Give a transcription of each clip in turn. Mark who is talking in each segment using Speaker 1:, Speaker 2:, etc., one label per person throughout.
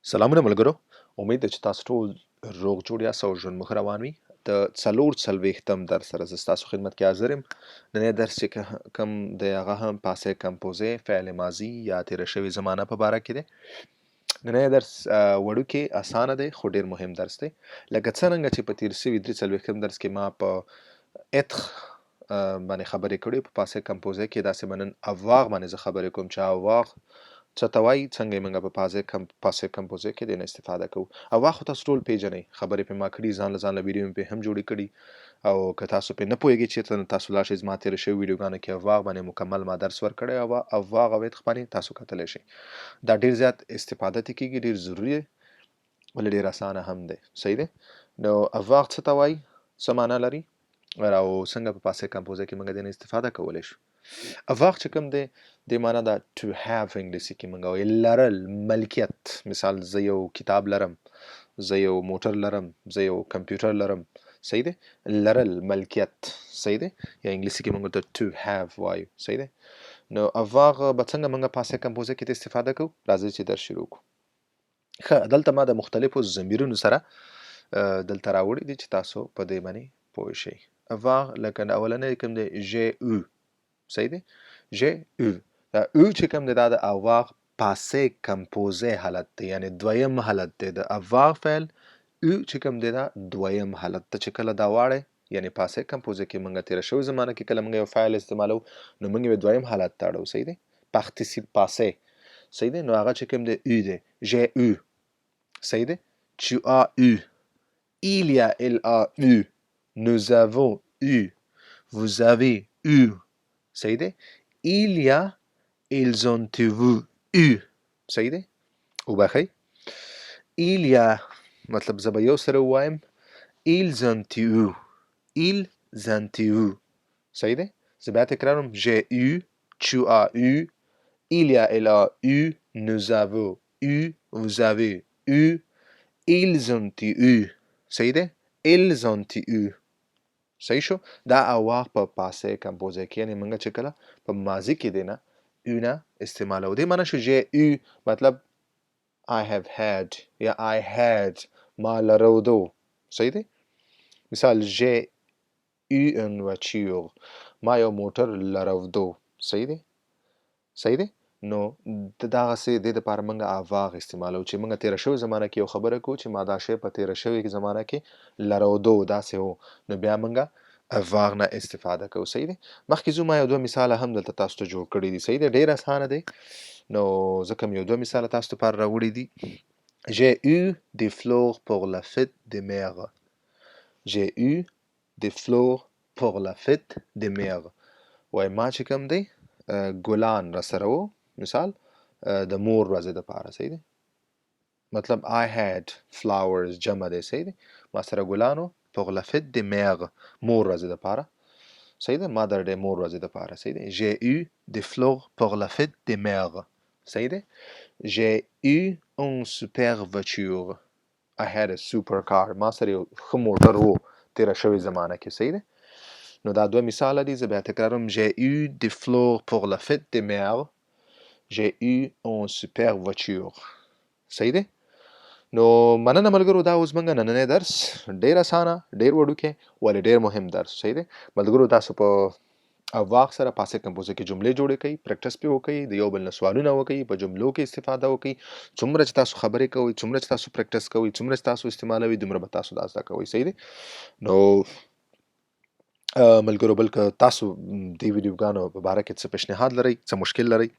Speaker 1: سلامونه ملګرو، امید ده چې تاسو ټول روغ جوړ یاست او ژوند مو ښه روان وي. د څلور څلوېښتم درس سره زه ستاسو خدمت کې حاضر یم. نننی درس چې کوم دی هغه هم پاسې کمپوزې فعل ماضي یا تېره شوې زمانه په باره کې دی. نننی درس وړوکی اسانه دی خو ډېر مهم درس دی. لکه څرنګه چې په تېر سوي درې څلوېښتم درس کې ما په اتخ باندې خبرې کړې، په پاسې کمپوزې کې داسې به نن اواغ باندې زه خبرې کوم چې اواغ څه ته وایي، څنګه یې موږ په پاسې کمپوزې کې دې نه استفاده کوو. اواغ خو تاسو ټول پیژنئ، خبرې پرې ما کړي، ځان له ویډیو مې پرې هم جوړې کړي، او که تاسو پرې نه پوهېږئ چېرته، نو تاسو لاړ شئ زما تېره شوې ویډیوګانو کې اواغ باندې مکمل ما درس ورکړی، اواغ او اتخ باندې تاسو کتلی شئ. دا ډېر زیات استفاده ترې کېږي، ډېر ضروري دی، ولې ډېر اسانه هم دی. صحیح دی. نو اواغ څه ته وایي، څه معنا لري، او څنګه په پاسې کمپوزې کې موږ دې نه استفاده کولی شو. اواغ چې کوم دی د معنا دا to have انګلیسي کې موږ وایو لرل، ملکیت. مثال زه یو کتاب لرم، زه یو موټر لرم، زه یو کمپیوټر لرم. صحیح دی. لرل، ملکیت. صحیح دی. یا انګلیسي کې موږ ته to have وایو. صحیح دی. نو اواغ به څنګه موږ پاسې کمپوزې کې استفاده کوو، راځئ چې درس شروع کړو. ښه، دلته ما د مختلفو ضمیرونو سره دلته راوړي دي چې تاسو په دې باندې پوه شئ. اواغ لکه اولنی کوم دی ژ او. صحیح دی. ژ او، دا او چې کوم دی دا د اواغ پاسې کمپوزې حالت دی، یعنی دویم حالت دی. د اواغ فعل او چې کوم دی دا دویم حالت ته چې کله دا واړی، یعنی پاسې کمپوزې کې موږ تېره شوې زمانه کې کله موږ یو فعل استعمالو، نو موږ یې دویم حالت ته اړوو. صحیح دی. پارتیسیپ پاسې. صحیح دی. نو هغه چې کوم دی او دی، ژ او. صحیح دی. tu as eu، il y a، elle a eu، nous avons eu، vous avez eu. صحیح دی. il y a، ils ont eu. صحیح دی. وبخئ. il y a مطلب زه به یو سره ووایم، ils ont eu، ils ont eu. صحیح دی. زه بیا تکرارم، j'ai eu، tu as eu، il y a، elle a eu، nous avons eu، vous avez eu، ils ont eu. صحیح دی. ils ont eu. صحیح شو. دا اواغ په پاسې کمپوزې کې، یعنی موږ چې کله په ماضي کې دی نه او نه استعمالو. دې معنا شو ژ او مطلب I have had یا I had، ما لرودو. صحیح دی. مثال j'ai eu une voiture، ما یو موټر لرودو. صحیح دی. صحیح دی. نو دغسې دې دپاره موږ اواغ استعمالو چې موږ تېره شوې زمانه کې یو خبره کوو چې ما دا شی په تېره شوې زمانه کې لرودو، داسې و، نو بیا موږ اواغ نه استفاده کوو. صحیح دی. مخکې ځو، ما یو دوه مثاله هم دلته تاسو ته جوړ کړي دي. صحیح دی. ډېر اسانه دی. نو زه کوم یو دوه مثاله تاسو لپاره راوړي دي. j'ai eu des fleurs pour la fête des mères. j'ai eu des fleurs pour la fête des mères. وای ما چې کوم دی ګلان را سره وو، مثال د مور ورځې دپاره. صحیح دی. مطلب I had flowers جمع دی. صحیح دی. ما سره ګلان وو pour la fête des mères، مور ورځې دپاره. صحیح دی. mother day، مور ورځې دپاره. صحیح دی. j'ai eu des fleurs pour la fête des mères. صحیح دی. j'ai eu une super voiture، I had a super car، ما سره یو ښه موټر وو تېره شوې زمانه کې. صحیح دی. نو دا دوه مثاله دي. زه بیا تکرارم، j'ai eu des fleurs pour la fête des mères، j'ai eu une super voiture. صحیح دی. نو مننه ملګرو، دا اوس موږ نننی درس ډېر اسانه، ډېر وړوکی، ولې ډېر مهم درس. صحیح دی. ملګرو، تاسو په اواغ سره پاسې کمپوزې کې جملې جوړې کړئ، پریکټس پرې وکړئ، د یو بل نه سوالونه وکړئ، په جملو کې استفاده وکړئ. څومره چې تاسو خبرې کوئ، څومره چې تاسو پریکټس کوئ، څومره چې تاسو استعمالوئ، دومره به تاسو دا زده کوئ. صحیح دی. نو ملګرو، بل که تاسو دې ویډیوګانو په باره کې څه پیشنهاد لرئ، څه مشکل لرئ،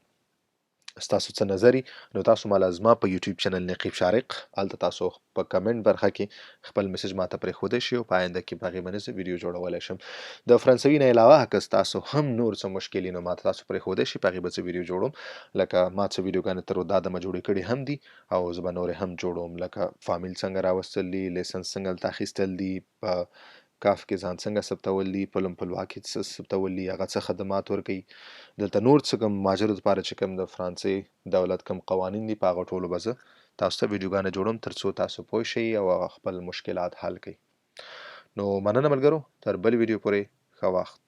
Speaker 1: ستاسو څه نظر نو تاسو ما لازمه په یوټیوب چینل نقیب شارق، هلته تاسو په کمنټ برخه کې خپل میسج ماته پرېښودی شي او په آینده کې په هغې باندې زه ویډیو جوړولی شم. د فرانسوي نه علاوه که ستاسو هم نور څه مشکل وي، نو ماته تاسو پرېښودی شي، په هغې به زه ویډیو جوړوم. لکه ما څه ویډیوګانې تر دا دمه جوړې کړي هم دي، او زه به نورې هم جوړوم، لکه فامیل څنګه راوستل دي، لیسنس څنګه هلته اخیستل دي، په کاف کې ځان څنګه ثبتول دي، په لومپلواکي څه ثبتول دي، هغه څه خدمات ورکوي. دلته نور څه کوم مهاجرو دپاره چې کوم د فرانسې دولت کوم قوانین دي، په هغه ټولو به زه تاسو ته ویډیوګانې جوړوم، تر څو تاسو پوه شئ او خپل مشکلات حل کړئ. نو مننه ملګرو، تر بل ویډیو پورې ښه وخت.